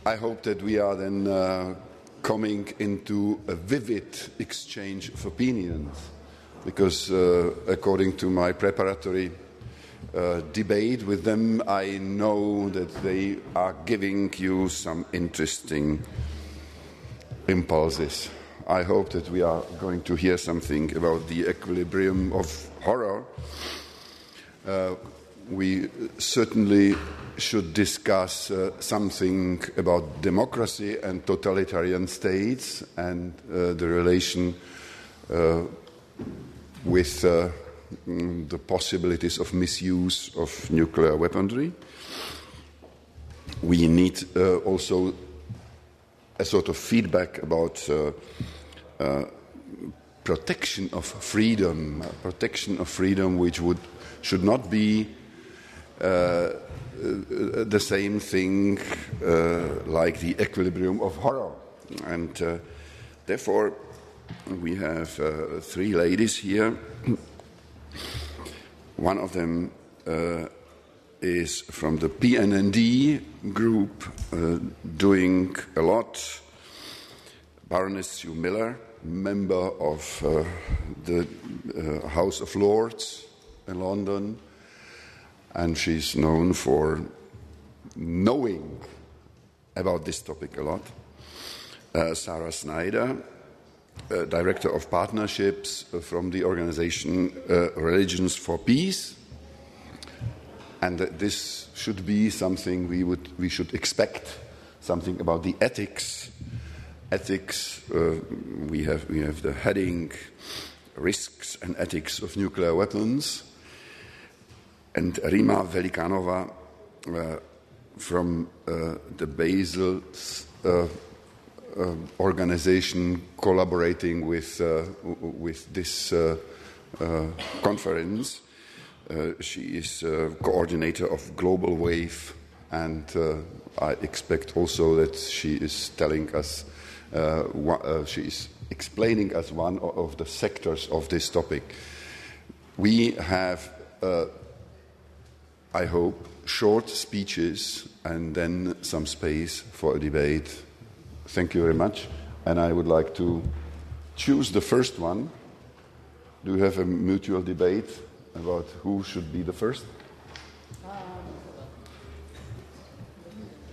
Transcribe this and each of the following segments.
I hope that we are then coming into a vivid exchange of opinions, because according to my preparatory debate with them, I know that they are giving you some interesting impulses. I hope that we are going to hear something about the equilibrium of horror. We certainly should discuss something about democracy and totalitarian states and the relation with the possibilities of misuse of nuclear weaponry. We need also a sort of feedback about protection of freedom which should not be the same thing like the equilibrium of horror. And therefore, we have three ladies here. One of them is from the PNND group, doing a lot. Baroness Miller, member of the House of Lords in London, and she's known for knowing about this topic a lot. Snyder, Director of Partnerships from the organization Religions for Peace, and this should be something we should expect, something about the ethics. We have the heading Risks and Ethics of Nuclear Weapons, and Rimma Velikanova from the Basel organization collaborating with this conference. She is coordinator of Global Wave, and I expect also that she is telling us, she is explaining us one of the sectors of this topic. We have, I hope, short speeches and then some space for a debate. Thank you very much. And I would like to choose the first one. Do you have a mutual debate about who should be the first?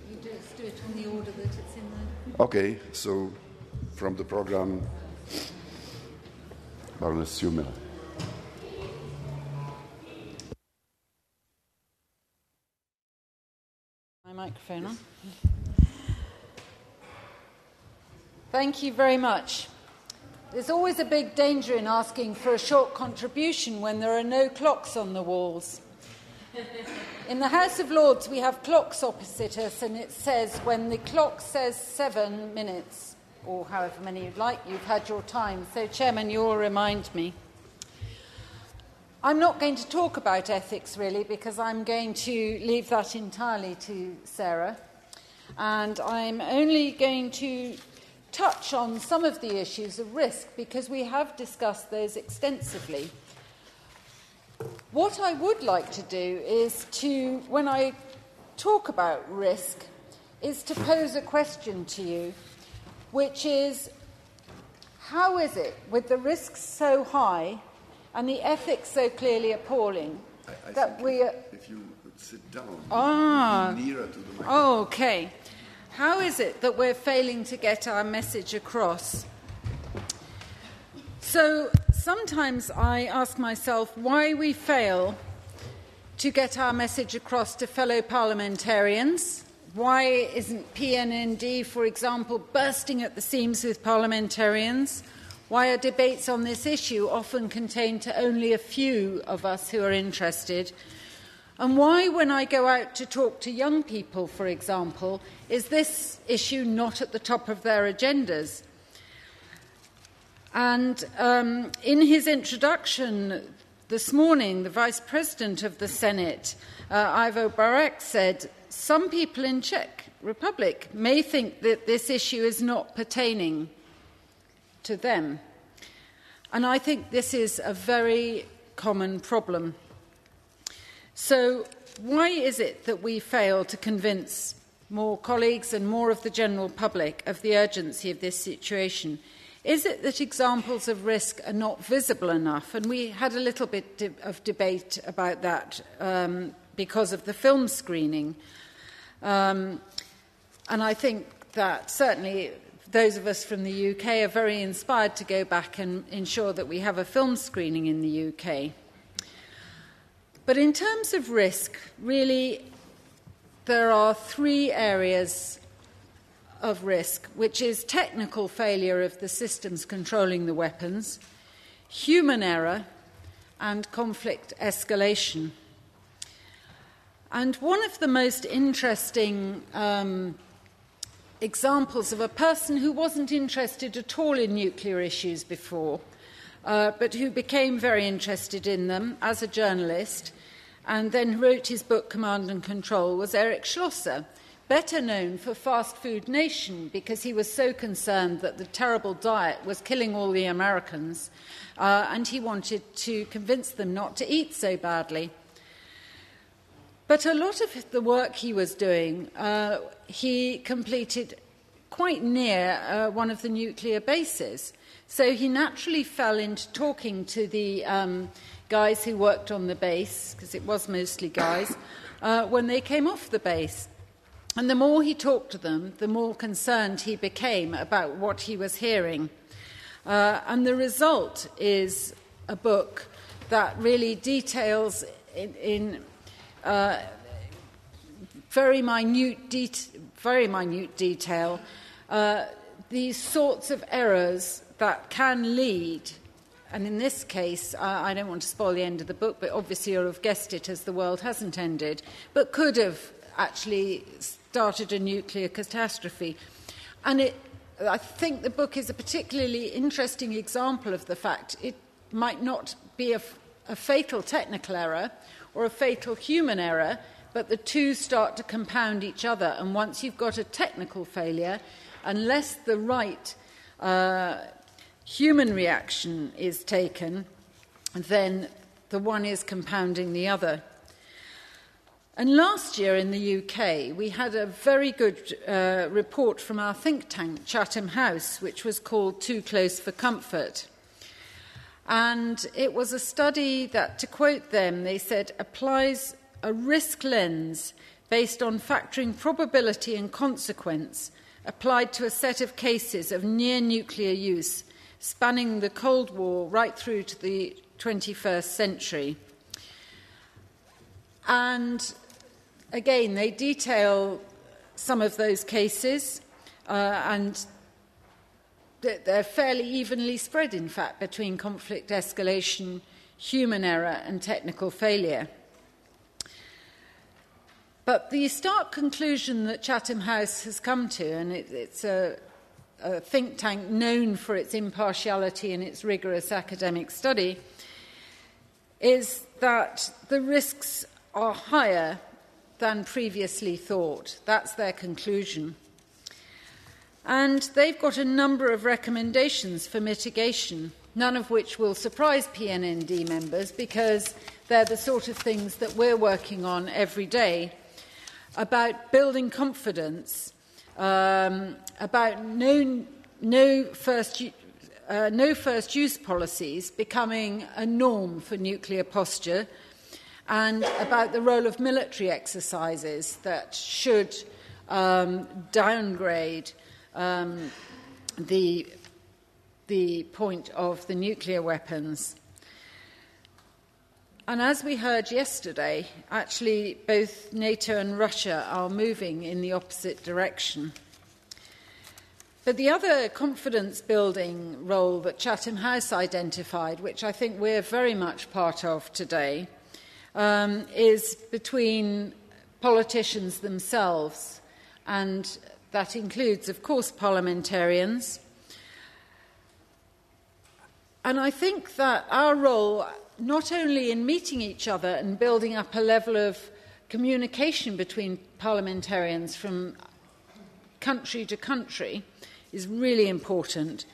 You just do it in the order that it's in there. Okay, so from the program, Baroness Miller. My microphone on. Thank you very much. There's always a big danger in asking for a short contribution when there are no clocks on the walls. In the House of Lords, we have clocks opposite us, and it says when the clock says 7 minutes, or however many you'd like, you've had your time. So, Chairman, you'll remind me. I'm not going to talk about ethics, really, because I'm going to leave that entirely to Sarah. And I'm only going to touch on some of the issues of risk, because we have discussed those extensively. What I would like to do is to, when I talk about risk, is to pose a question to you, which is, how is it, with the risks so high and the ethics so clearly appalling, that we are... If you could sit down, nearer to the microphone. Oh, okay. How is it that we're failing to get our message across? So sometimes I ask myself why we fail to get our message across to fellow parliamentarians. Why isn't PNND, for example, bursting at the seams with parliamentarians? Why are debates on this issue often contained to only a few of us who are interested? And why, when I go out to talk to young people, for example, is this issue not at the top of their agendas? And in his introduction this morning, the Vice President of the Senate, Ivo Barek, said, some people in Czech Republic may think that this issue is not pertaining to them. And I think this is a very common problem. So why is it that we fail to convince more colleagues and more of the general public of the urgency of this situation? Is it that examples of risk are not visible enough? And we had a little bit of debate about that because of the film screening. And I think that certainly those of us from the UK are very inspired to go back and ensure that we have a film screening in the UK. But in terms of risk, really, there are three areas of risk, which is technical failure of the systems controlling the weapons, human error, and conflict escalation. And one of the most interesting examples of a person who wasn't interested at all in nuclear issues before, but who became very interested in them as a journalist and then wrote his book Command and Control, was Erich Schlosser, better known for Fast Food Nation because he was so concerned that the terrible diet was killing all the Americans, and he wanted to convince them not to eat so badly. But a lot of the work he was doing, he completed quite near one of the nuclear bases. So he naturally fell into talking to the guys who worked on the base, because it was mostly guys, when they came off the base. And the more he talked to them, the more concerned he became about what he was hearing. And the result is a book that really details in very minute detail these sorts of errors that can lead, and in this case, I don't want to spoil the end of the book, but obviously you'll have guessed it as the world hasn't ended, but could have actually started a nuclear catastrophe. And I think the book is a particularly interesting example of the fact it might not be a fatal technical error or a fatal human error, but the two start to compound each other. And once you've got a technical failure, unless the right human reaction is taken, then the one is compounding the other. And last year in the UK, we had a very good report from our think tank, Chatham House, which was called Too Close for Comfort. And it was a study that, to quote them, they said, applies a risk lens based on factoring probability and consequence applied to a set of cases of near-nuclear use spanning the Cold War right through to the 21st century. And again, they detail some of those cases, and they're fairly evenly spread, in fact, between conflict escalation, human error, and technical failure. But the stark conclusion that Chatham House has come to, and it's a think tank known for its impartiality and its rigorous academic study, is that the risks are higher than previously thought. That's their conclusion. And they've got a number of recommendations for mitigation, none of which will surprise PNND members because they're the sort of things that we're working on every day, about building confidence, about no first use policies becoming a norm for nuclear posture, and about the role of military exercises that should downgrade the point of the nuclear weapons. And as we heard yesterday, actually both NATO and Russia are moving in the opposite direction. But the other confidence-building role that Chatham House identified, which I think we're very much part of today, is between politicians themselves, and that includes, of course, parliamentarians. And I think that our role, not only in meeting each other and building up a level of communication between parliamentarians from country to country, is really important,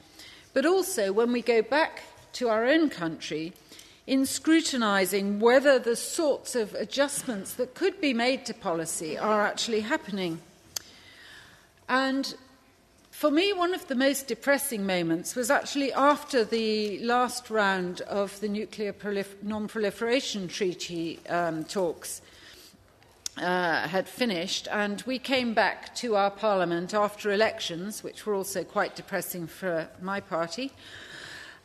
but also when we go back to our own country, in scrutinising whether the sorts of adjustments that could be made to policy are actually happening. And for me, one of the most depressing moments was actually after the last round of the Nuclear Non-Proliferation Treaty talks had finished, and we came back to our Parliament after elections, which were also quite depressing for my party.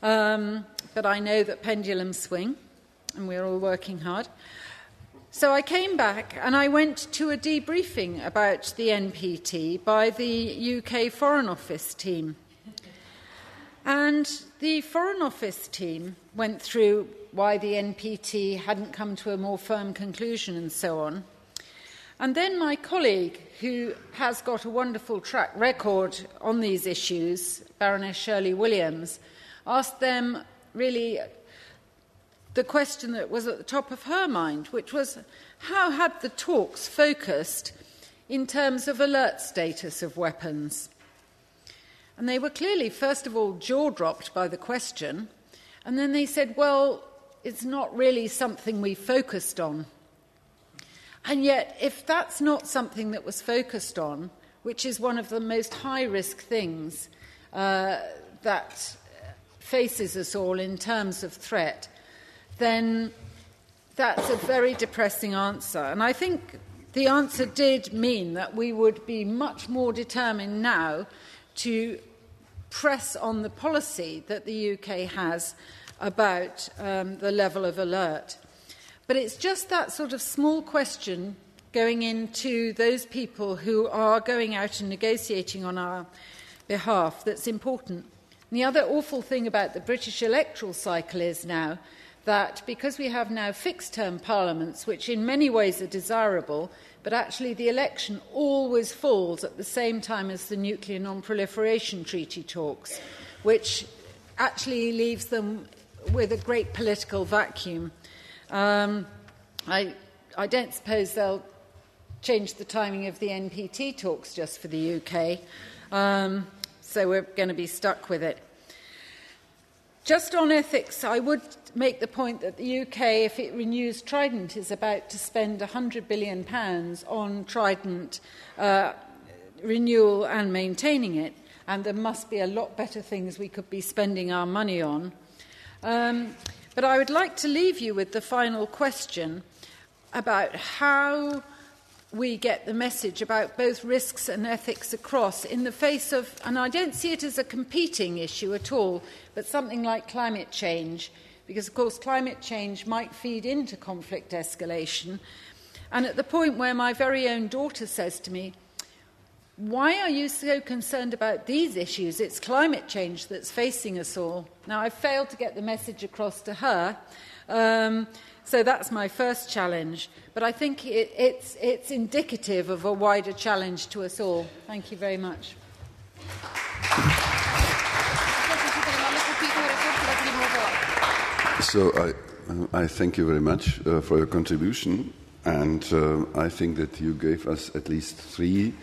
But I know that pendulums swing, and we're all working hard. So I came back and I went to a debriefing about the NPT by the UK Foreign Office team. And the Foreign Office team went through why the NPT hadn't come to a more firm conclusion and so on. And then my colleague, who has got a wonderful track record on these issues, Baroness Shirley Williams, asked them really the question that was at the top of her mind, which was, how had the talks focused in terms of alert status of weapons? And they were clearly, first of all, jaw-dropped by the question, and then they said, well, it's not really something we focused on. And yet, if that's not something that was focused on, which is one of the most high-risk things that faces us all in terms of threat, then that's a very depressing answer. And I think the answer did mean that we would be much more determined now to press on the policy that the UK has about the level of alert. But it's just that sort of small question going into those people who are going out and negotiating on our behalf that's important. And the other awful thing about the British electoral cycle is now that because we have now fixed-term parliaments, which in many ways are desirable, but actually the election always falls at the same time as the Nuclear Non-Proliferation Treaty talks, which actually leaves them with a great political vacuum. I don't suppose they'll change the timing of the NPT talks just for the UK, so we're going to be stuck with it. Just on ethics, I would make the point that the UK, if it renews Trident, is about to spend £100 billion on Trident renewal and maintaining it, and there must be a lot better things we could be spending our money on. But I would like to leave you with the final question about how we get the message about both risks and ethics across in the face of, and I don't see it as a competing issue at all, but something like climate change, because, of course, climate change might feed into conflict escalation. And at the point where my very own daughter says to me, why are you so concerned about these issues? It's climate change that's facing us all. Now, I've failed to get the message across to her, so that's my first challenge. But I think it's indicative of a wider challenge to us all. Thank you very much. So I thank you very much for your contribution, and I think that you gave us at least 3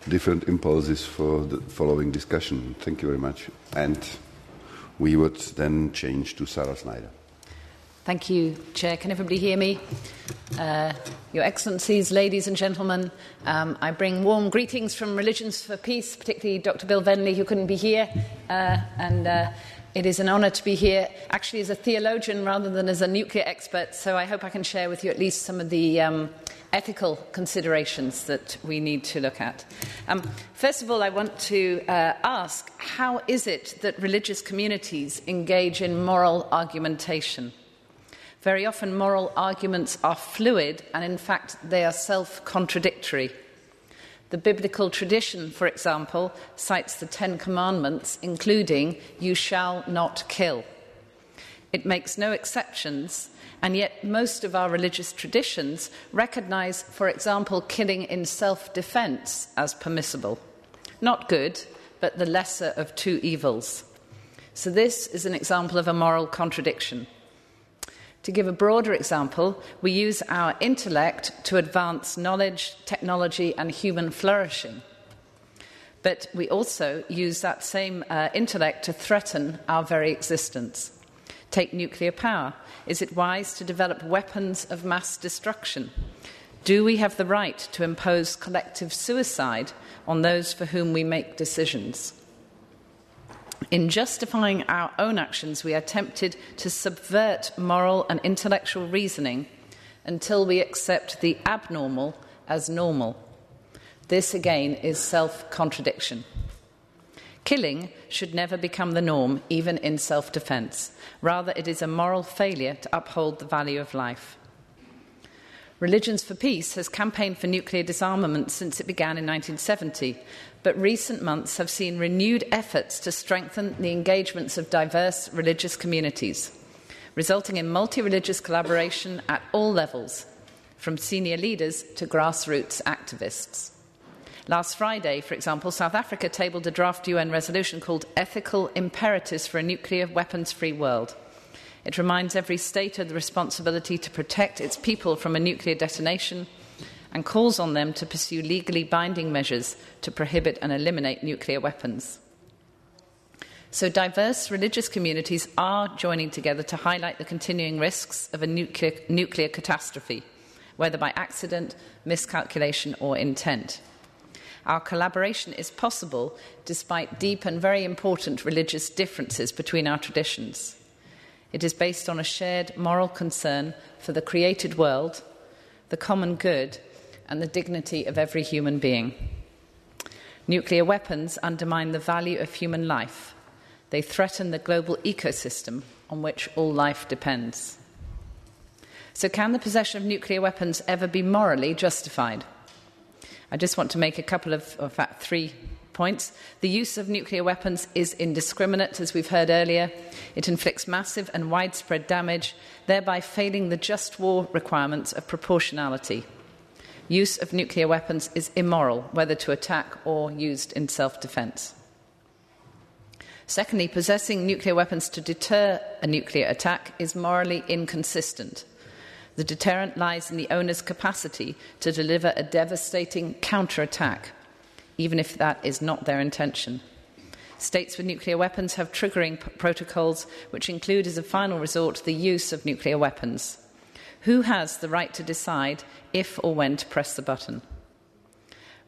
different impulses for the following discussion. Thank you very much. And we would then change to Sarah Snyder. Thank you, Chair. Can everybody hear me? Your Excellencies, ladies and gentlemen, I bring warm greetings from Religions for Peace, particularly Dr. Bill Venley, who couldn't be here, and it is an honour to be here, actually as a theologian rather than as a nuclear expert, so I hope I can share with you at least some of the ethical considerations that we need to look at. First of all, I want to ask, how is it that religious communities engage in moral argumentation? Very often moral arguments are fluid and, in fact, they are self-contradictory. The biblical tradition, for example, cites the 10 Commandments, including, "You shall not kill." It makes no exceptions, and yet most of our religious traditions recognise, for example, killing in self-defence as permissible. Not good, but the lesser of 2 evils. So this is an example of a moral contradiction. To give a broader example, we use our intellect to advance knowledge, technology, and human flourishing. But we also use that same intellect to threaten our very existence. Take nuclear power. Is it wise to develop weapons of mass destruction? Do we have the right to impose collective suicide on those for whom we make decisions? In justifying our own actions, we are tempted to subvert moral and intellectual reasoning until we accept the abnormal as normal. This, again, is self-contradiction. Killing should never become the norm, even in self-defense. Rather, it is a moral failure to uphold the value of life. Religions for Peace has campaigned for nuclear disarmament since it began in 1970, but recent months have seen renewed efforts to strengthen the engagements of diverse religious communities, resulting in multi-religious collaboration at all levels, from senior leaders to grassroots activists. Last Friday, for example, South Africa tabled a draft UN resolution called Ethical Imperatives for a Nuclear Weapons-Free World. It reminds every state of the responsibility to protect its people from a nuclear detonation and calls on them to pursue legally binding measures to prohibit and eliminate nuclear weapons. So diverse religious communities are joining together to highlight the continuing risks of a nuclear catastrophe, whether by accident, miscalculation or intent. Our collaboration is possible despite deep and very important religious differences between our traditions. It is based on a shared moral concern for the created world, the common good, and the dignity of every human being. Nuclear weapons undermine the value of human life. They threaten the global ecosystem on which all life depends. So can the possession of nuclear weapons ever be morally justified? I just want to make a couple of, in fact, 3 points. The use of nuclear weapons is indiscriminate, as we've heard earlier. It inflicts massive and widespread damage, thereby failing the just war requirements of proportionality. Use of nuclear weapons is immoral, whether to attack or used in self-defense. Secondly, possessing nuclear weapons to deter a nuclear attack is morally inconsistent. The deterrent lies in the owner's capacity to deliver a devastating counterattack, even if that is not their intention. States with nuclear weapons have triggering protocols which include, as a final resort, the use of nuclear weapons. Who has the right to decide if or when to press the button?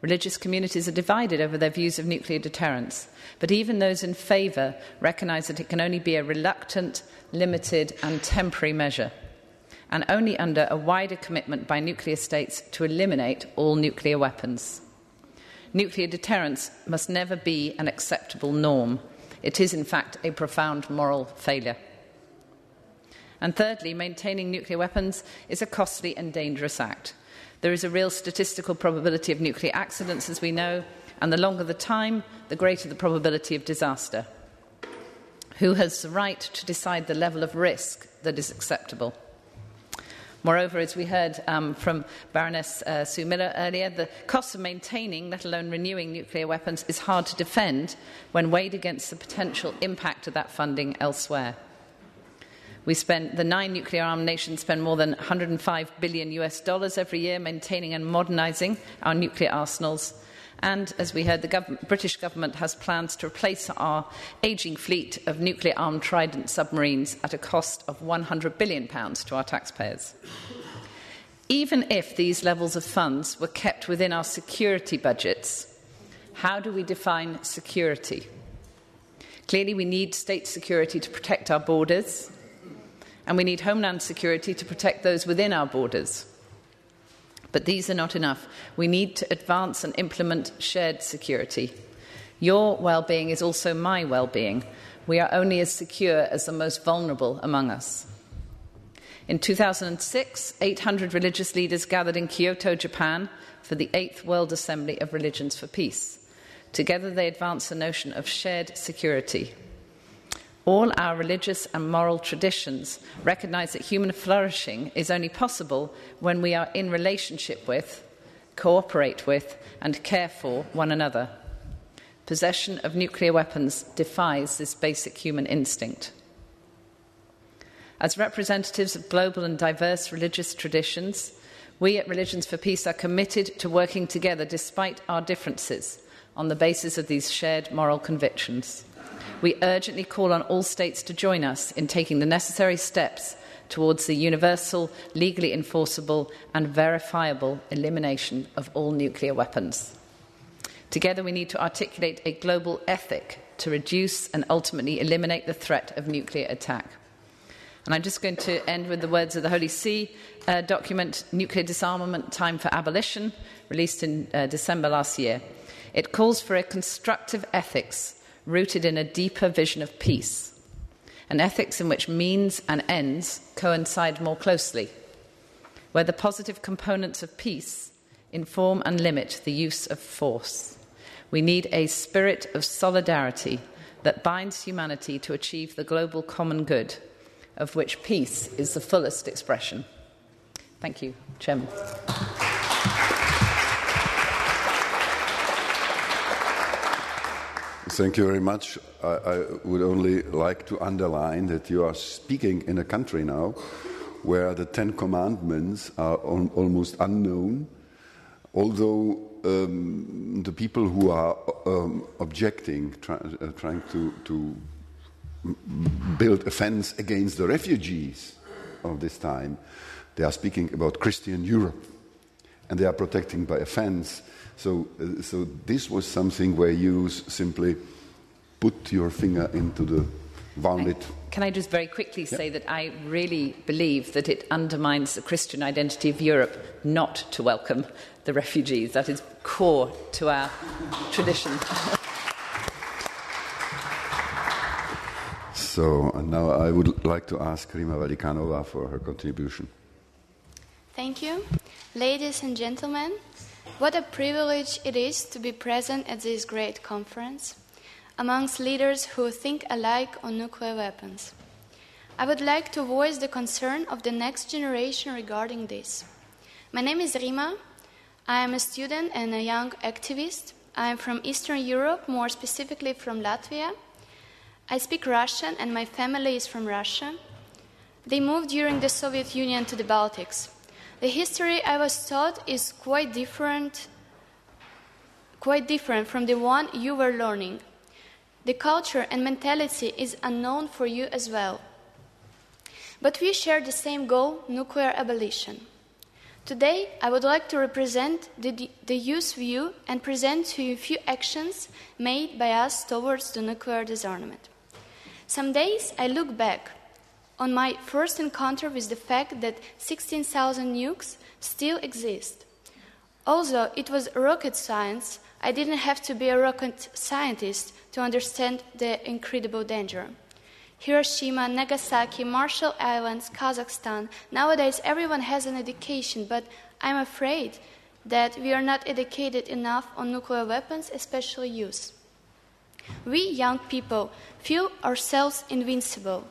Religious communities are divided over their views of nuclear deterrence, but even those in favour recognise that it can only be a reluctant, limited and temporary measure, and only under a wider commitment by nuclear states to eliminate all nuclear weapons. Nuclear deterrence must never be an acceptable norm. It is, in fact, a profound moral failure. And thirdly, maintaining nuclear weapons is a costly and dangerous act. There is a real statistical probability of nuclear accidents, as we know, and the longer the time, the greater the probability of disaster. Who has the right to decide the level of risk that is acceptable? Moreover, as we heard from Baroness Sue Miller earlier, the cost of maintaining, let alone renewing nuclear weapons is hard to defend when weighed against the potential impact of that funding elsewhere. The 9 nuclear-armed nations spend more than $105 billion every year maintaining and modernising our nuclear arsenals. And, as we heard, the British government has plans to replace our ageing fleet of nuclear-armed Trident submarines at a cost of £100 billion to our taxpayers. Even if these levels of funds were kept within our security budgets, how do we define security? Clearly, we need state security to protect our borders, and we need homeland security to protect those within our borders. But these are not enough. We need to advance and implement shared security. Your well-being is also my well-being. We are only as secure as the most vulnerable among us. In 2006, 800 religious leaders gathered in Kyoto, Japan, for the 8th World Assembly of Religions for Peace. Together they advanced the notion of shared security. All our religious and moral traditions recognise that human flourishing is only possible when we are in relationship with, cooperate with, and care for one another. Possession of nuclear weapons defies this basic human instinct. As representatives of global and diverse religious traditions, we at Religions for Peace are committed to working together despite our differences on the basis of these shared moral convictions. We urgently call on all states to join us in taking the necessary steps towards the universal, legally enforceable and verifiable elimination of all nuclear weapons. Together we need to articulate a global ethic to reduce and ultimately eliminate the threat of nuclear attack. And I'm just going to end with the words of the Holy See document, Nuclear Disarmament, Time for Abolition, released in December last year. It calls for a constructive ethics rooted in a deeper vision of peace, an ethics in which means and ends coincide more closely, where the positive components of peace inform and limit the use of force. We need a spirit of solidarity that binds humanity to achieve the global common good, of which peace is the fullest expression. Thank you, Chairman. Thank you very much. I would only like to underline that you are speaking in a country now where the Ten Commandments are almost unknown, although the people who are objecting, trying to build a fence against the refugees of this time, they are speaking about Christian Europe, and they are protecting by a fence. So this was something where you simply put your finger into the wounded. Can I just very quickly say that I really believe that it undermines the Christian identity of Europe not to welcome the refugees. That is core to our tradition. So now I would like to ask Rimma Velikanova for her contribution. Thank you. Ladies and gentlemen, what a privilege it is to be present at this great conference amongst leaders who think alike on nuclear weapons. I would like to voice the concern of the next generation regarding this. My name is Rimma. I am a student and a young activist. I am from Eastern Europe, more specifically from Latvia. I speak Russian and my family is from Russia. They moved during the Soviet Union to the Baltics. The history I was taught is quite different from the one you were learning. The culture and mentality is unknown for you as well. But we share the same goal, nuclear abolition. Today, I would like to represent the youth view and present to you a few actions made by us towards the nuclear disarmament. Some days I look back on my first encounter with the fact that 16,000 nukes still exist. Although it was rocket science, I didn't have to be a rocket scientist to understand the incredible danger. Hiroshima, Nagasaki, Marshall Islands, Kazakhstan. Nowadays everyone has an education, but I'm afraid that we are not educated enough on nuclear weapons, especially youth. We young people feel ourselves invincible.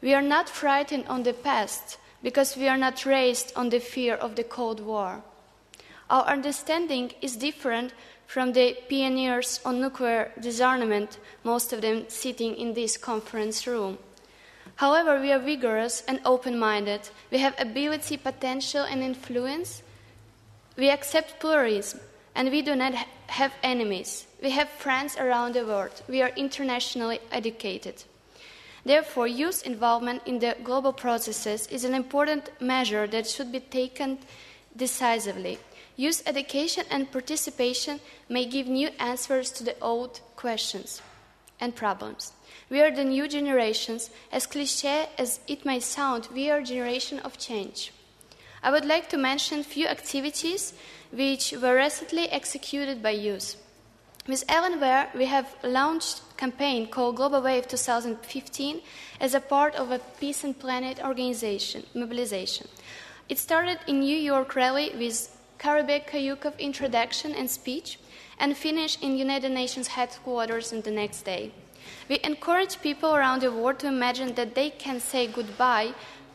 We are not frightened on the past because we are not raised on the fear of the Cold War. Our understanding is different from the pioneers on nuclear disarmament, most of them sitting in this conference room. However, we are vigorous and open-minded. We have ability, potential, and influence. We accept pluralism, and we do not have enemies. We have friends around the world. We are internationally educated. Therefore, youth involvement in the global processes is an important measure that should be taken decisively. Youth education and participation may give new answers to the old questions and problems. We are the new generations. As cliché as it may sound, we are a generation of change. I would like to mention a few activities which were recently executed by youth. With Ellen Ware, we have launched a campaign called Global Wave 2015 as a part of a Peace and Planet organization, mobilization. It started in New York rally with Karabekh Kayukov introduction and speech and finished in United Nations headquarters on the next day. We encourage people around the world to imagine that they can say goodbye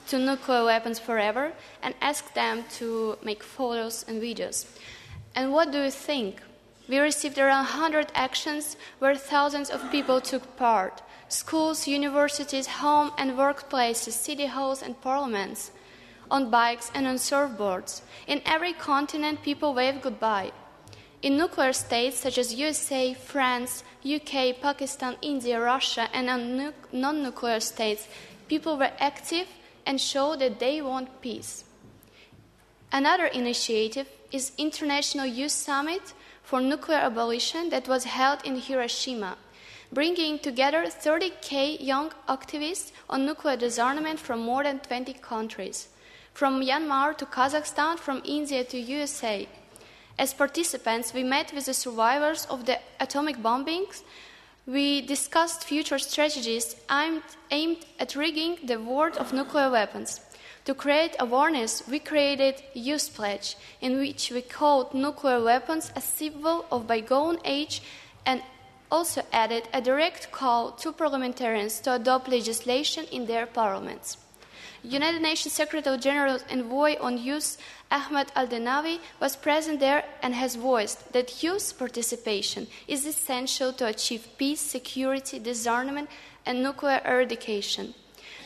to nuclear weapons forever and ask them to make photos and videos. And what do you think? We received around 100 actions where thousands of people took part. Schools, universities, home and workplaces, city halls and parliaments, on bikes and on surfboards. In every continent, people waved goodbye. In nuclear states such as USA, France, UK, Pakistan, India, Russia, and on non-nuclear states, people were active and show that they want peace. Another initiative is International Youth Summit for Nuclear Abolition that was held in Hiroshima, bringing together 30,000 young activists on nuclear disarmament from more than 20 countries, from Myanmar to Kazakhstan, from India to USA. As participants, we met with the survivors of the atomic bombings. We discussed future strategies aimed at rigging the world of nuclear weapons. To create awareness, we created a youth pledge in which we called nuclear weapons a symbol of bygone age and also added a direct call to parliamentarians to adopt legislation in their parliaments. United Nations Secretary General's envoy on youth, Ahmed Al-Denawi, was present there and has voiced that youth participation is essential to achieve peace, security, disarmament, and nuclear eradication.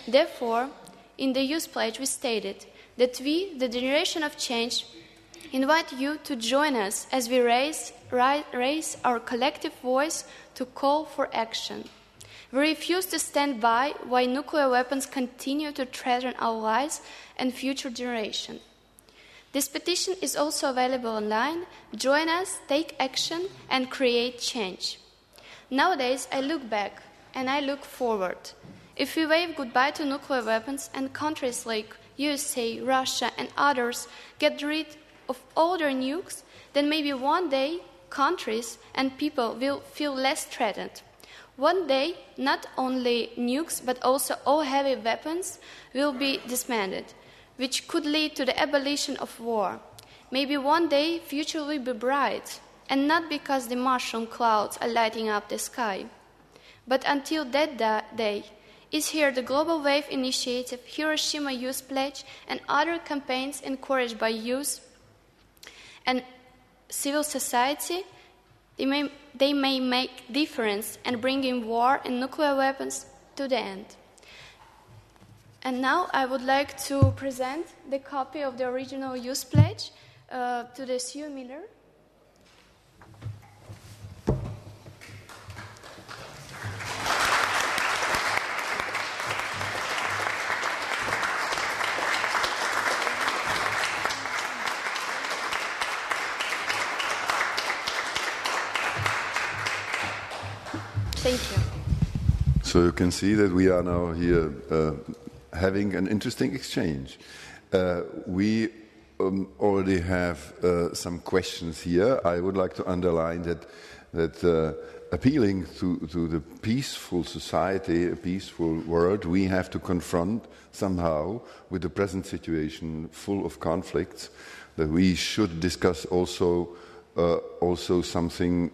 Therefore, in the Youth Pledge, we stated that we, the generation of change, invite you to join us as we raise our collective voice to call for action. We refuse to stand by while nuclear weapons continue to threaten our lives and future generations. This petition is also available online. Join us, take action, and create change. Nowadays, I look back and I look forward. If we wave goodbye to nuclear weapons and countries like USA, Russia, and others get rid of all their nukes, then maybe one day countries and people will feel less threatened. One day, not only nukes, but also all heavy weapons will be dismantled, which could lead to the abolition of war. Maybe one day, future will be bright, and not because the mushroom clouds are lighting up the sky. But until that day, is here the Global Wave Initiative, Hiroshima Youth Pledge, and other campaigns encouraged by youth and civil society. They may make difference in bringing war and nuclear weapons to the end. And now I would like to present the copy of the original Youth Pledge to the Sue Miller. Thank you. So you can see that we are now here having an interesting exchange. We already have some questions here. I would like to underline that appealing to the peaceful society, a peaceful world, we have to confront somehow with the present situation full of conflicts, that we should discuss also something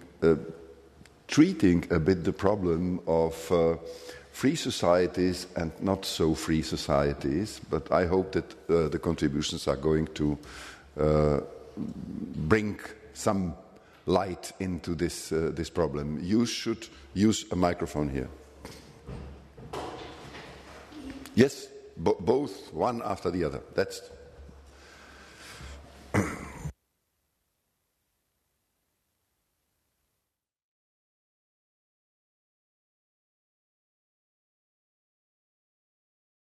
treating a bit the problem of free societies and not so free societies, but I hope that the contributions are going to bring some light into this problem. You should use a microphone here. Yes, both, one after the other. That's...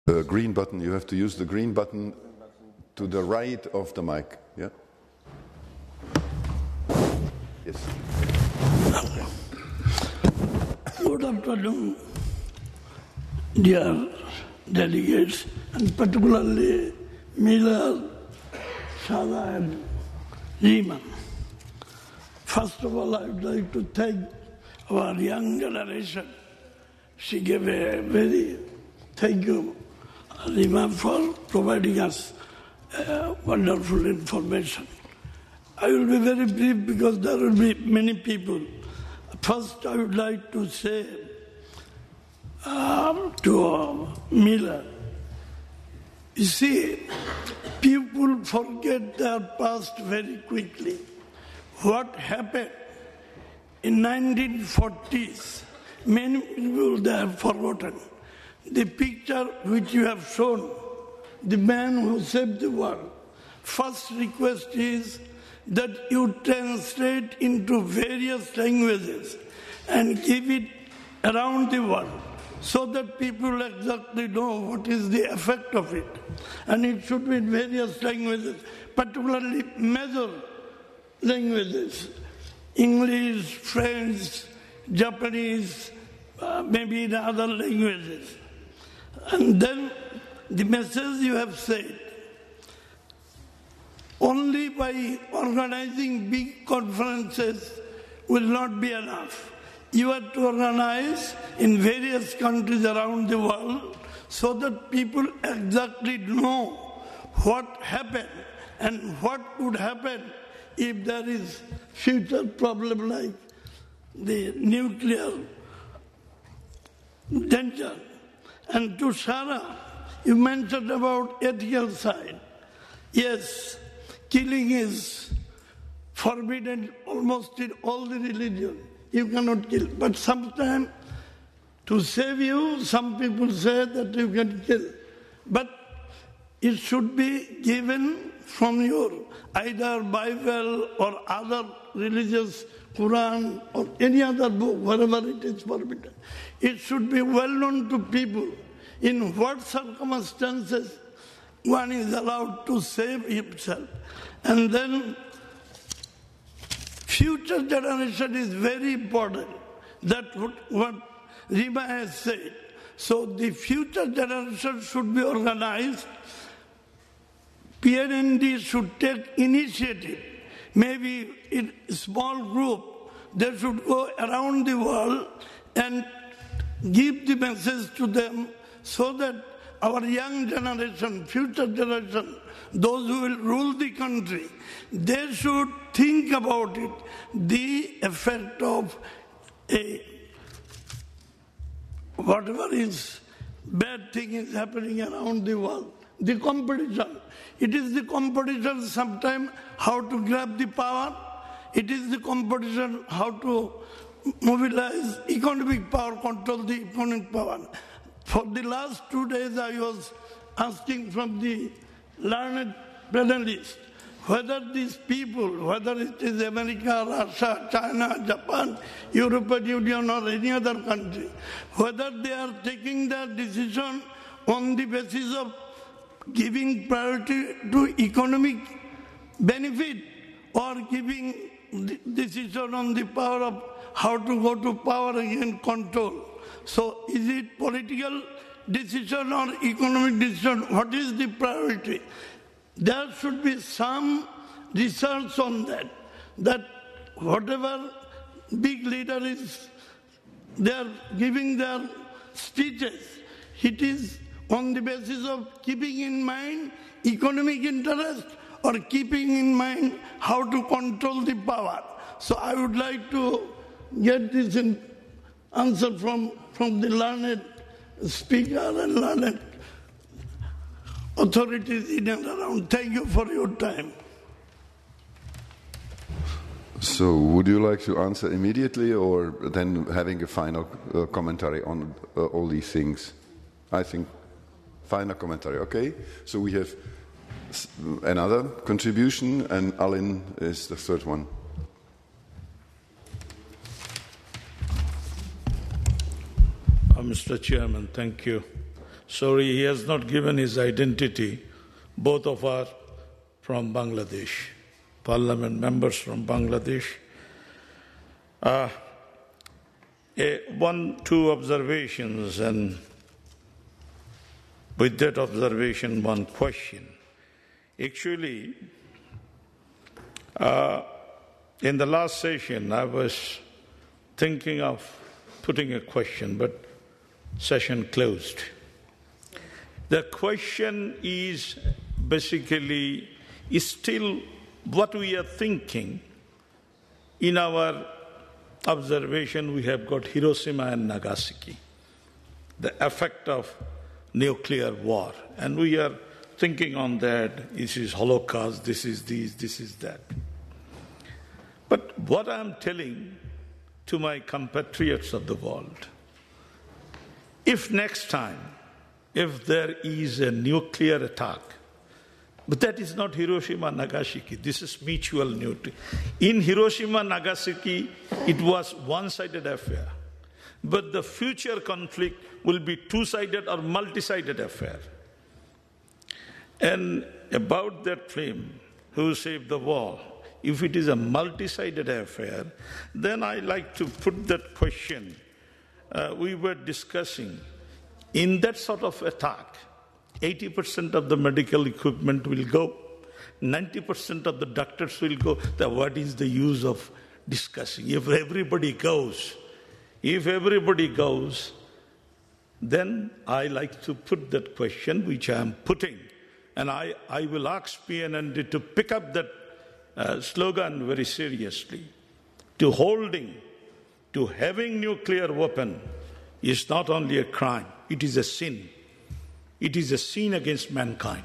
The green button, you have to use the green button to the right of the mic, yeah? Yes. Good afternoon, dear delegates, and particularly Miller, Shada, and Rimma. First of all, I would like to thank our young generation. She gave a very thank you, Rimma, for providing us wonderful information. I will be very brief because there will be many people. First, I would like to say to Miller, you see, people forget their past very quickly. What happened in 1940s, many people they have forgotten. The picture which you have shown, the man who saved the world, first request is that you translate into various languages and give it around the world so that people exactly know what is the effect of it. And it should be in various languages, particularly major languages, English, French, Japanese, maybe in other languages. And then the message you have said, only by organizing big conferences will not be enough. You have to organize in various countries around the world so that people exactly know what happened and what could happen if there is future problem like the nuclear danger. And to Sarah, you mentioned about ethical side. Yes, killing is forbidden almost in all the religions. You cannot kill. But sometimes, to save you, some people say that you can kill. But it should be given from your either Bible or other religious Quran or any other book, wherever it is forbidden. It should be well known to people in what circumstances one is allowed to save himself. And then future generation is very important. That's what Rimma has said. So the future generation should be organized. PNND should take initiative. Maybe in a small group, they should go around the world and give the message to them so that our young generation, future generation, those who will rule the country, they should think about it, the effect of whatever is bad thing is happening around the world. The competition. It is the competition sometimes how to grab the power. It is the competition how to mobilize economic power, control the economic power. For the last 2 days I was asking from the learned panelists whether these people, whether it is America, Russia, China, Japan, European Union or any other country, whether they are taking their decision on the basis of giving priority to economic benefit or giving decision on the power of how to go to power and control. So is it political decision or economic decision? What is the priority? There should be some research on that whatever big leader is, they are giving their speeches, it is on the basis of keeping in mind economic interest or keeping in mind how to control the power. So I would like to get this answer from the learned speaker and learned authorities in and around. Thank you for your time. So would you like to answer immediately or then having a final commentary on all these things? I think final commentary, okay? So we have another contribution and Alin is the third one. Mr. Chairman, thank you. Sorry, he has not given his identity. Both of us from Bangladesh, parliament members from Bangladesh. Two observations, and with that observation, one question. Actually, in the last session, I was thinking of putting a question, but session closed. The question is basically still what we are thinking. In our observation, we have got Hiroshima and Nagasaki, the effect of nuclear war. And we are thinking on that, this is Holocaust, this is this, this is that. But what I am telling to my compatriots of the world, if next time, if there is a nuclear attack, but that is not Hiroshima, Nagasaki, this is mutual nuclear. In Hiroshima, Nagasaki, it was one-sided affair. but the future conflict will be two-sided or multi-sided affair. And about that film, Who Saved the World, if it is a multi-sided affair, then I like to put that question. We were discussing, in that sort of attack, 80% of the medical equipment will go, 90% of the doctors will go. Then what is the use of discussing? If everybody goes, then I like to put that question, which I am putting. And I will ask PNND to pick up that slogan very seriously. To having nuclear weapon is not only a crime, it is a sin. It is a sin against mankind.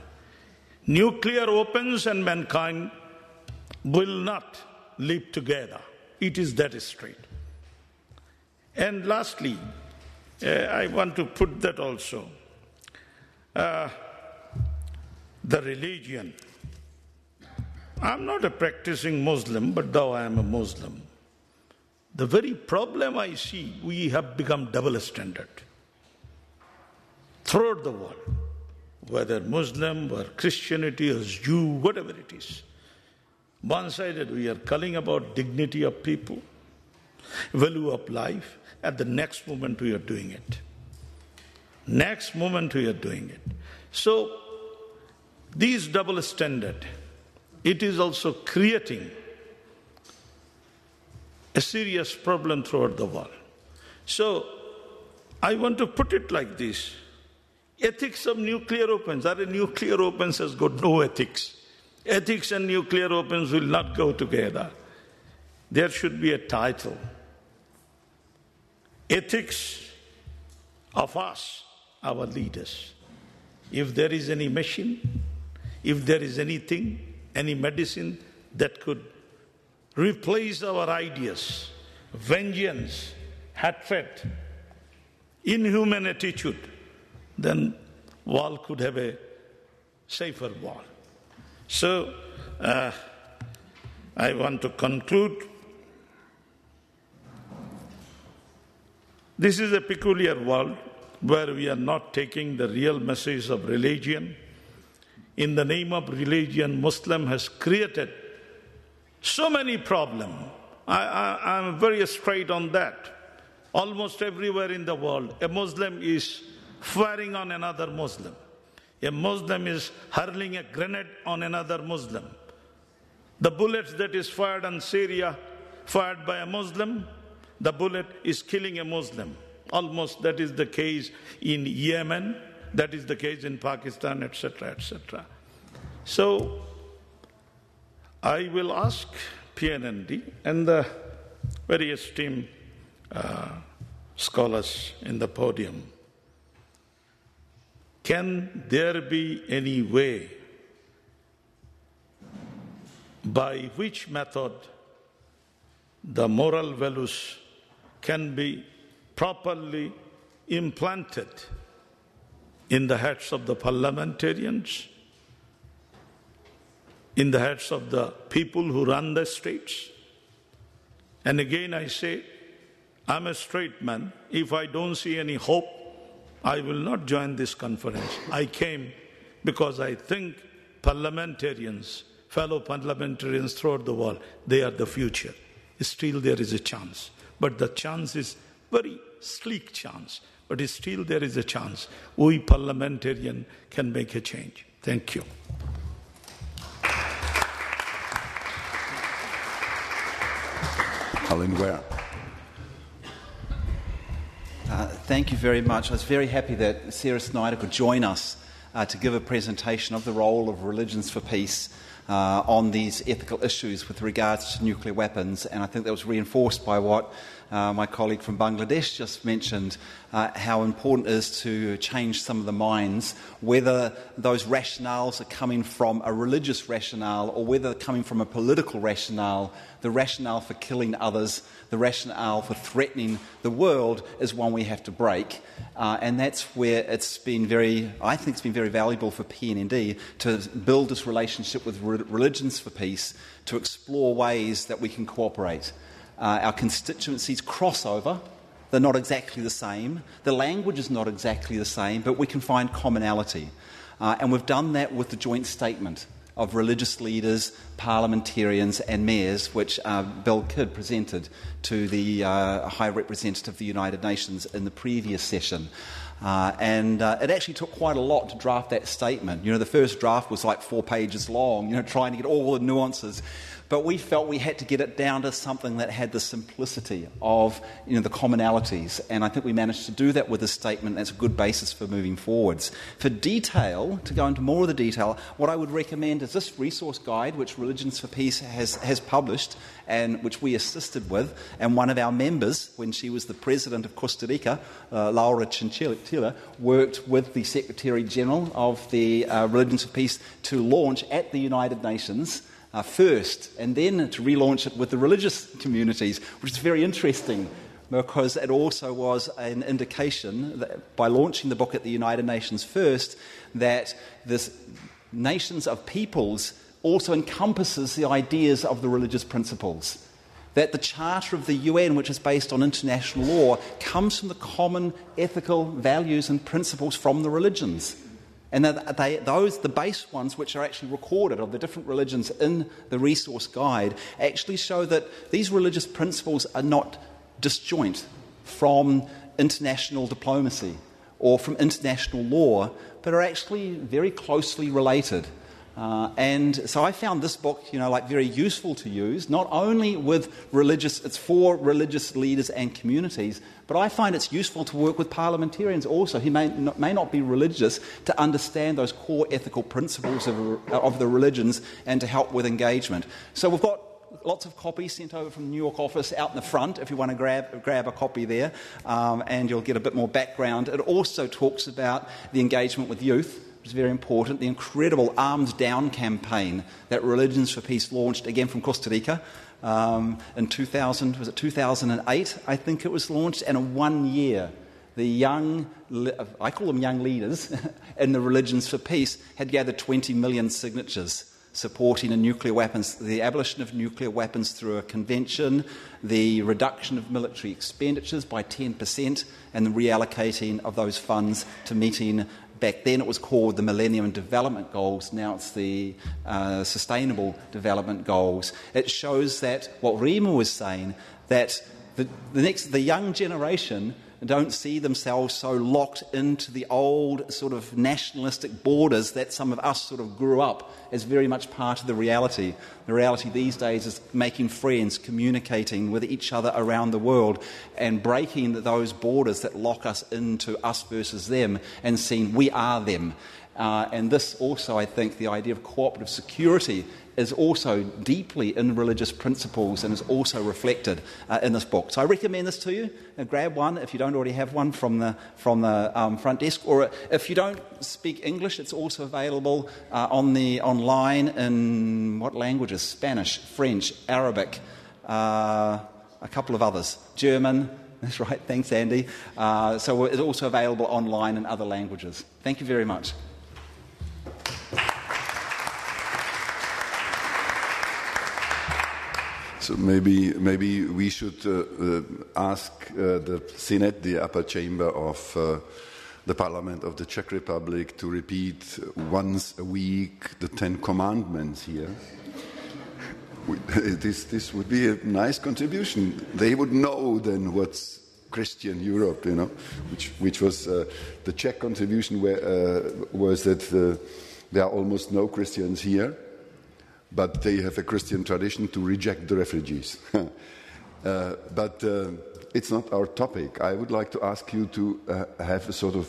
Nuclear weapons and mankind will not live together. It is that straight. And lastly, I want to put that also. The religion. I'm not a practicing Muslim, but though I am a Muslim, the very problem I see, we have become double standard throughout the world, whether Muslim or Christianity or Jew, whatever it is. One-sided, we are calling about dignity of people, value of life. At the next moment we are doing it. So, these double standard, it is also creating a serious problem throughout the world. So, I want to put it like this. Ethics of nuclear weapons. Nuclear weapons has got no ethics. Ethics and nuclear weapons will not go together. There should be a title. Ethics of us, our leaders. If there is any machine, if there is anything, any medicine that could replace our ideas, vengeance, hatred, inhuman attitude, then world could have a safer world. So, I want to conclude. This is a peculiar world where we are not taking the real message of religion. In the name of religion, Muslim has created so many problems. I'm very straight on that. Almost everywhere in the world, a Muslim is firing on another Muslim. A Muslim is hurling a grenade on another Muslim. The bullets that is fired on Syria, fired by a Muslim, the bullet is killing a Muslim. Almost that is the case in Yemen, that is the case in Pakistan, etc., etc. So, I will ask PNND and the very esteemed scholars in the podium, can there be any way by which method the moral values can be properly implanted in the heads of the parliamentarians, in the heads of the people who run the states? And again I say, I'm a straight man. If I don't see any hope, I will not join this conference. I came because I think parliamentarians, fellow parliamentarians throughout the world, they are the future. Still there is a chance. But the chance is very sleek chance. But still there is a chance. We parliamentarians can make a change. Thank you. Alan Ware. Thank you very much. I was very happy that Sarah Snyder could join us to give a presentation of the role of Religions for Peace on these ethical issues with regards to nuclear weapons, and I think that was reinforced by what my colleague from Bangladesh just mentioned, how important it is to change some of the minds, whether those rationales are coming from a religious rationale or whether they're coming from a political rationale. The rationale for killing others, the rationale for threatening the world is one we have to break. And that's where it's been I think it's been very valuable for PNND to build this relationship with Religions for Peace, to explore ways that we can cooperate. Our constituencies cross over, They're not exactly the same. The language is not exactly the same, but we can find commonality. And we've done that with the joint statement of religious leaders, parliamentarians and mayors, which Bill Kidd presented to the High Representative of the United Nations in the previous session. And it actually took quite a lot to draft that statement. The first draft was like 4 pages long, trying to get all the nuances. But we felt we had to get it down to something that had the simplicity of the commonalities. And I think we managed to do that with this statement. That's a good basis for moving forwards. For detail, to go into more of the detail, what I would recommend is this resource guide, which Religions for Peace has published, and which we assisted with. And one of our members, when she was the president of Costa Rica, Laura Chinchilla, worked with the Secretary General of the Religions for Peace to launch at the United Nations first, and then to relaunch it with the religious communities, which is very interesting because it also was an indication that by launching the book at the United Nations first, that this nations of peoples also encompasses the ideas of the religious principles. That the Charter of the UN, which is based on international law, comes from the common ethical values and principles from the religions. And that the base ones, which are actually recorded of the different religions in the resource guide, actually show that these religious principles are not disjoint from international diplomacy or from international law, but are actually very closely related. And so I found this book, very useful to use, not only it's for religious leaders and communities, but I find it's useful to work with parliamentarians also who may not be religious, to understand those core ethical principles of the religions and to help with engagement. So we've got lots of copies sent over from the New York office out in the front if you want to grab a copy there, and you'll get a bit more background. It also talks about the engagement with youth, which is very important, the incredible Arms Down campaign that Religions for Peace launched, again from Costa Rica, in 2008, I think it was launched, and in 1 year, the I call them young leaders, in the Religions for Peace had gathered 20 million signatures supporting the abolition of nuclear weapons through a convention, the reduction of military expenditures by 10%, and the reallocating of those funds to meeting. Back then it was called the Millennium Development Goals, now it's the Sustainable Development Goals. It shows that what Rimma was saying, that the young generation don't see themselves so locked into the old sort of nationalistic borders that some of us sort of grew up as very much part of the reality. The reality these days is making friends, communicating with each other around the world and breaking those borders that lock us into us versus them and seeing we are them. And this also, I think, the idea of cooperative security is also deeply in religious principles and is also reflected in this book. So I recommend this to you. Grab one if you don't already have one from the front desk, or if you don't speak English, it's also available online in what languages? Spanish, French, Arabic, a couple of others, German. That's right. Thanks, Andy. So it's also available online in other languages. Thank you very much. So maybe we should ask the Senate, the upper chamber of the Parliament of the Czech Republic, to repeat once a week the 10 Commandments here. This would be a nice contribution. They would know then what's Christian Europe, which was the Czech contribution was that there are almost no Christians here, but they have a Christian tradition to reject the refugees. But it's not our topic. I would like to ask you to have a sort of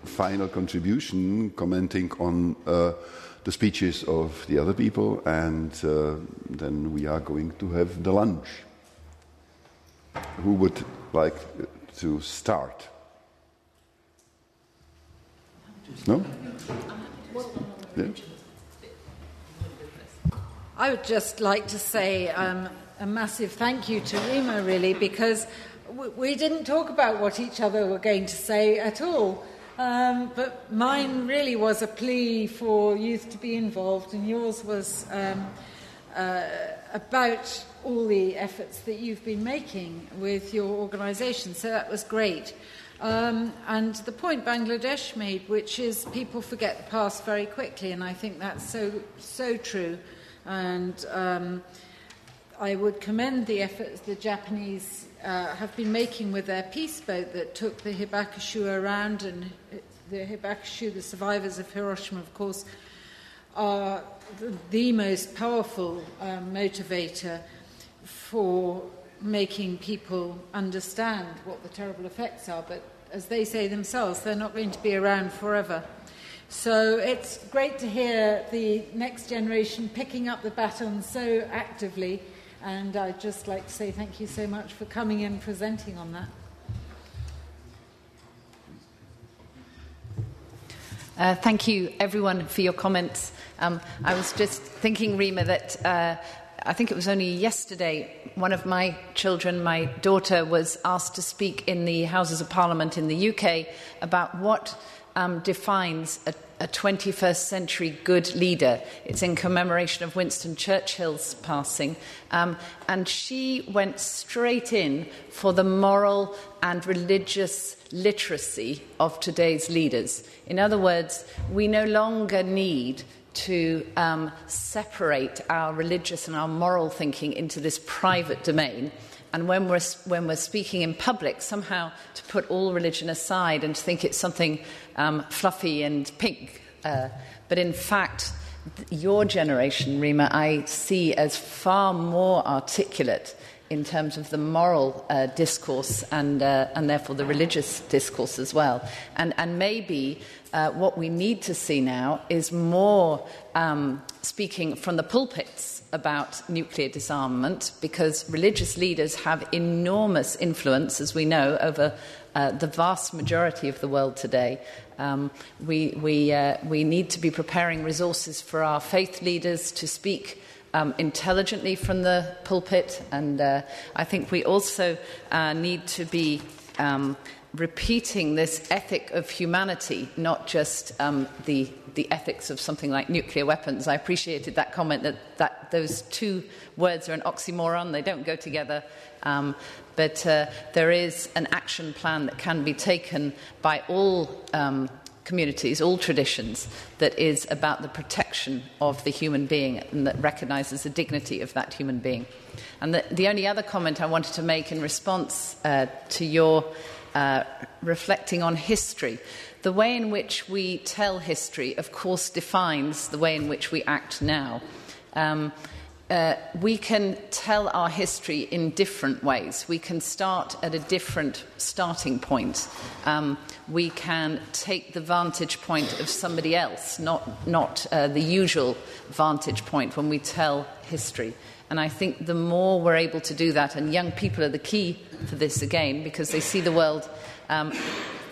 final contribution commenting on the speeches of the other people, and then we are going to have the lunch. Who would like to start? No? Yeah. I would just like to say a massive thank you to Rimma, really, because we didn't talk about what each other were going to say at all. But mine really was a plea for youth to be involved, and yours was about all the efforts that you've been making with your organisation. So that was great. And the point Bangladesh made, which is people forget the past very quickly, and I think that's so true. And I would commend the efforts the Japanese have been making with their peace boat that took the Hibakushu around, and the Hibakushu, the survivors of Hiroshima, of course, are the most powerful motivator for making people understand what the terrible effects are. But as they say themselves, they're not going to be around forever. So it's great to hear the next generation picking up the baton so actively. And I'd just like to say thank you so much for coming and presenting on that. Thank you, everyone, for your comments. I was just thinking, Rimma, that I think it was only yesterday one of my children, my daughter, was asked to speak in the Houses of Parliament in the UK about what defines a 21st century good leader. It's in commemoration of Winston Churchill's passing. And she went straight in for the moral and religious literacy of today's leaders. In other words, we no longer need to separate our religious and our moral thinking into this private domain. And when we're speaking in public, somehow to put all religion aside and to think it's something fluffy and pink. But in fact, your generation, Rimma, I see as far more articulate in terms of the moral discourse and therefore the religious discourse as well. And maybe what we need to see now is more speaking from the pulpits about nuclear disarmament, because religious leaders have enormous influence, as we know, over the vast majority of the world today. We need to be preparing resources for our faith leaders to speak intelligently from the pulpit, and I think we also need to be repeating this ethic of humanity, not just the ethics of something like nuclear weapons. I appreciated that comment that those two words are an oxymoron, they don't go together. But there is an action plan that can be taken by all communities, all traditions, that is about the protection of the human being and that recognises the dignity of that human being. And the only other comment I wanted to make in response to your reflecting on history, the way in which we tell history, of course, defines the way in which we act now. We can tell our history in different ways. We can start at a different starting point. We can take the vantage point of somebody else, not the usual vantage point when we tell history. And I think the more we're able to do that, and young people are the key for this again, because they see the world,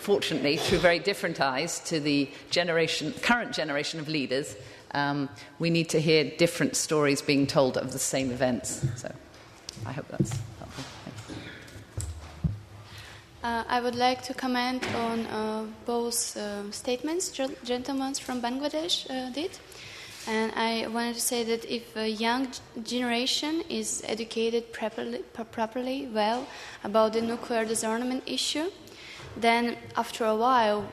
fortunately, through very different eyes to the current generation of leaders. We need to hear different stories being told of the same events. So I hope that's helpful. I would like to comment on both statements gentlemen from Bangladesh did. And I wanted to say that if a young generation is educated properly, well, about the nuclear disarmament issue, then after a while,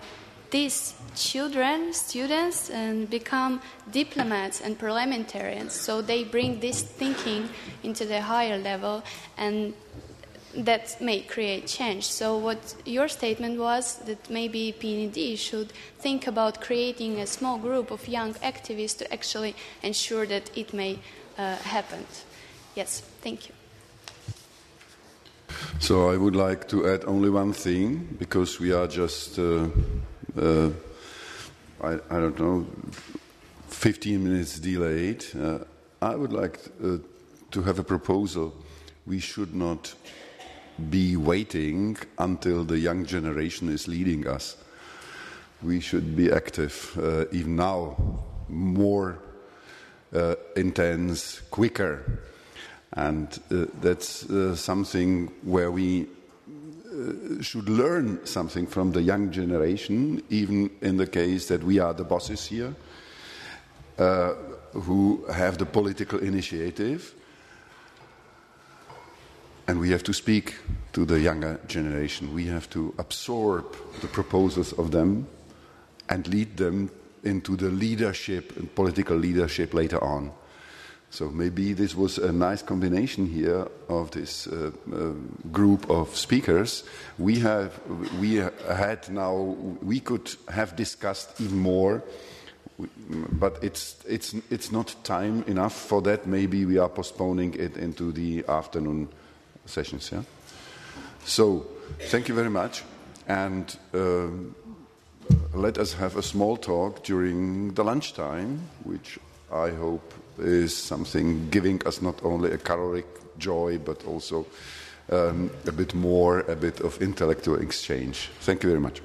these children, students, become diplomats and parliamentarians. So they bring this thinking into the higher level, and that may create change. So what your statement was, that maybe PNND should think about creating a small group of young activists to actually ensure that it may happen. Yes, thank you. So I would like to add only one thing, because we are just, I don't know, 15 minutes delayed. I would like to have a proposal. We should not be waiting until the young generation is leading us. We should be active even now, more intense, quicker. And that's something where we should learn something from the young generation, even in the case that we are the bosses here. who have the political initiative. And we have to speak to the younger generation. We have to absorb the proposals of them and lead them into the leadership and political leadership later on. So maybe this was a nice combination here of this group of speakers. We could have discussed even more, but it's not time enough for that. Maybe we are postponing it into the afternoon sessions. Yeah. So thank you very much, and let us have a small talk during the lunchtime, which I hope is something giving us not only a caloric joy, but also a bit of intellectual exchange. Thank you very much.